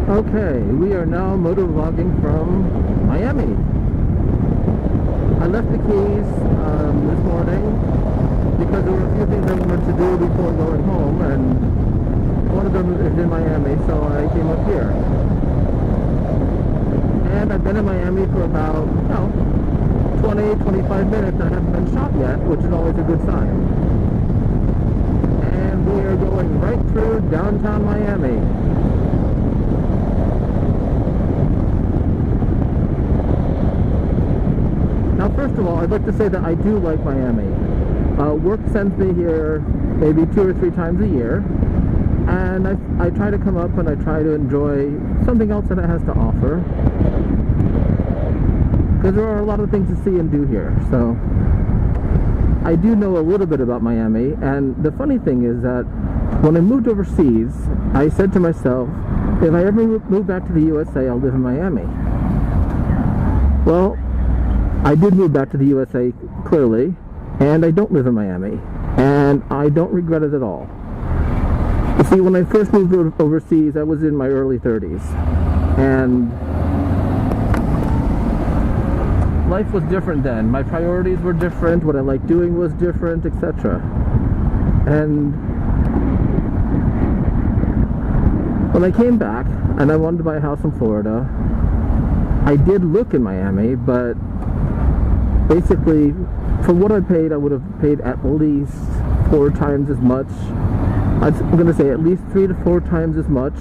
Okay, we are now motovlogging from Miami. I left the keys this morning because there were a few things I wanted to do before going home, and one of them is in Miami, so I came up here. And I've been in Miami for about, 20, 25 minutes. I haven't been shot yet, which is always a good sign. And we are going right through downtown Miami. Now, first of all, I'd like to say that I do like Miami. Work sends me here maybe 2 or 3 times a year, and I try to come up and I try to enjoy something else that it has to offer, because there are a lot of things to see and do here. So I do know a little bit about Miami, and the funny thing is that when I moved overseas, I said to myself, if I ever move back to the USA, I'll live in Miami. Well, I did move back to the USA, clearly, and I don't live in Miami, and I don't regret it at all. You see, when I first moved overseas, I was in my early 30s, and life was different then. My priorities were different, what I liked doing was different, etc. And when I came back, and I wanted to buy a house in Florida, I did look in Miami, but basically, for what I paid, I would have paid at least 4 times as much. I'm going to say at least 3 to 4 times as much.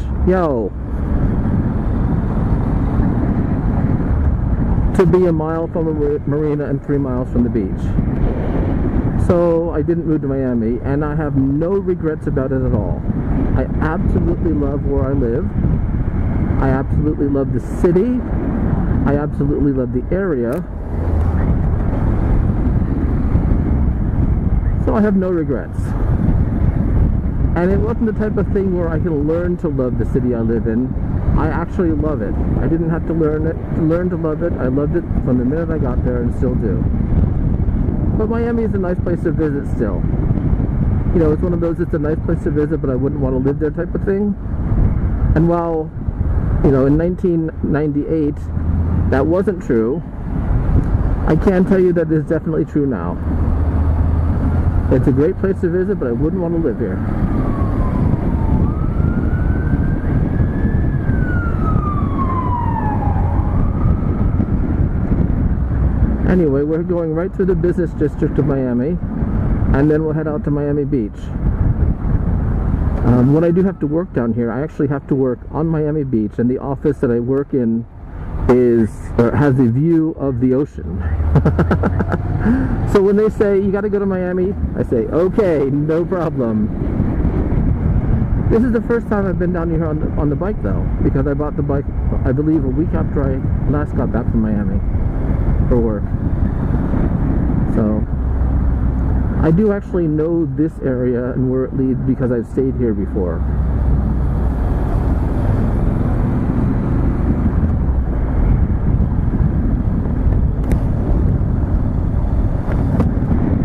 To be a mile from a marina and 3 miles from the beach. So I didn't move to Miami, and I have no regrets about it at all. I absolutely love where I live. I absolutely love the city. I absolutely love the area. So I have no regrets. And it wasn't the type of thing where I can learn to love the city I live in. I actually love it. I didn't have to learn to love it. I loved it from the minute I got there, and still do. But Miami is a nice place to visit still. You know, it's one of those, it's a nice place to visit, but I wouldn't want to live there type of thing. And while, in 1998, that wasn't true, I can tell you that it is definitely true now. It's a great place to visit, but I wouldn't want to live here. Anyway, we're going right through the business district of Miami, and then we'll head out to Miami Beach. When I do have to work down here, I actually have to work on Miami Beach, and the office that I work in has a view of the ocean. So when they say, you got to go to Miami, I say, okay, no problem. This is the first time I've been down here on the bike, though, because I bought the bike, I believe, a week after I last got back from Miami for work. So I do actually know this area and where it leads because I've stayed here before.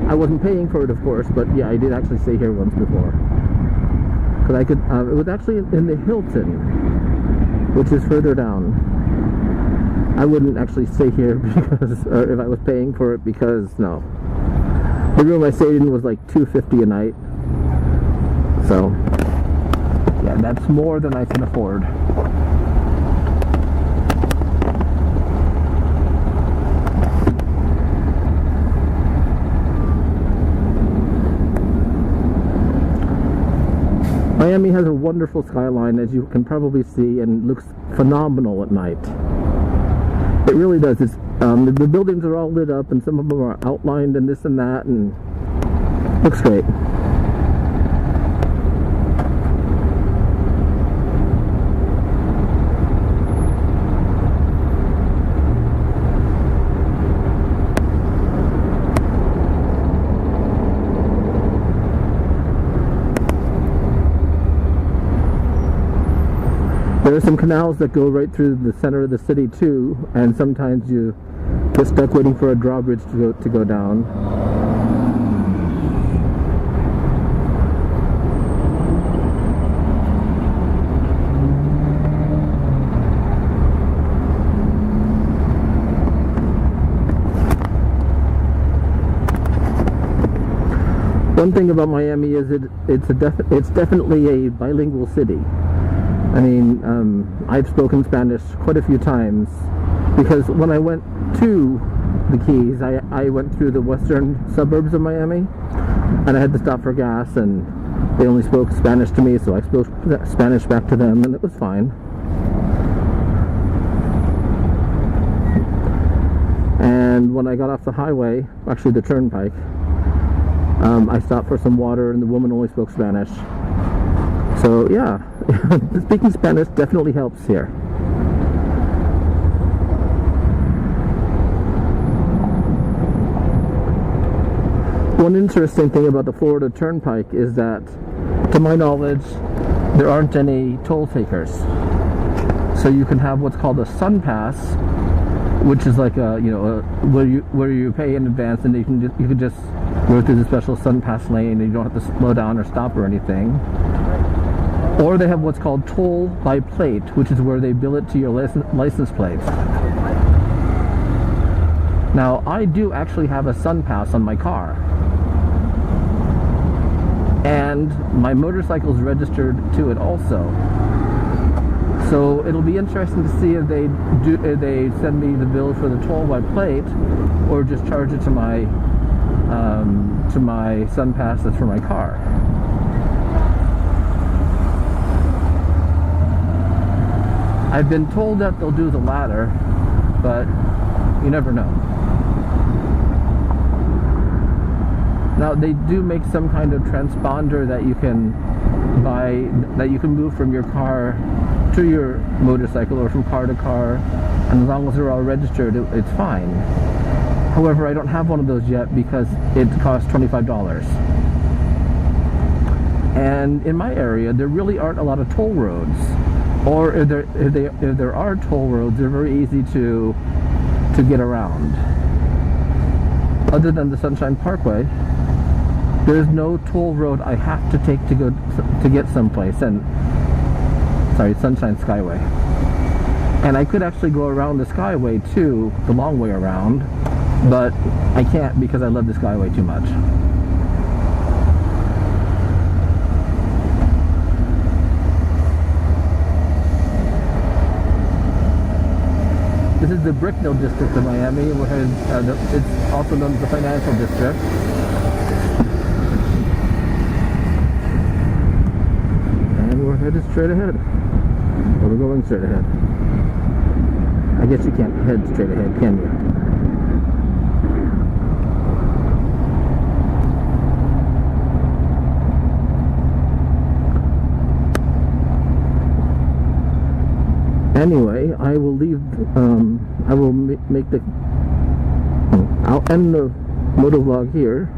I wasn't paying for it, of course, but yeah, I did actually stay here once before. Because I could, it was actually in the Hilton, which is further down. I wouldn't actually stay here because, if I was paying for it, because, no. The room I stayed in was like $250 a night. So, yeah, that's more than I can afford. Miami has a wonderful skyline, as you can probably see, and looks phenomenal at night. It really does. It's, the buildings are all lit up, and some of them are outlined and this and that, and looks great. There are some canals that go right through the center of the city too, and sometimes you get stuck waiting for a drawbridge to go down. One thing about Miami is it's definitely a bilingual city. I mean, I've spoken Spanish quite a few times because when I went to the Keys, I went through the western suburbs of Miami, and I had to stop for gas, and they only spoke Spanish to me, so I spoke Spanish back to them, and it was fine. And when I got off the highway, actually the turnpike, I stopped for some water, and the woman only spoke Spanish. So yeah, speaking Spanish definitely helps here. One interesting thing about the Florida Turnpike is that, to my knowledge, there aren't any toll takers. So you can have what's called a Sunpass, which is like where you pay in advance, and you can just go through the special Sunpass lane, and you don't have to slow down or stop or anything. Or they have what's called toll by plate, which is where they bill it to your license plates. Now, I do actually have a Sunpass on my car, and my motorcycle is registered to it also. So it'll be interesting to see if they send me the bill for the toll by plate, or just charge it to my Sunpass that's for my car. I've been told that they'll do the latter, but you never know. Now, they do make some kind of transponder that you can buy, that you can move from your car to your motorcycle or from car to car, and as long as they're all registered, it's fine. However, I don't have one of those yet because it costs $25. And in my area, there really aren't a lot of toll roads. Or if there are toll roads, they're very easy to get around. Other than the Sunshine Parkway, there's no toll road I have to take to get someplace. And sorry, Sunshine Skyway. And I could actually go around the Skyway too, the long way around, but I can't because I love the Skyway too much. This is the Brickell district of Miami, where it's also known as the Financial District. And we're headed straight ahead. Well, we're going straight ahead. I guess you can't head straight ahead, can you? Anyway, I will leave, I will make I'll end the motovlog here.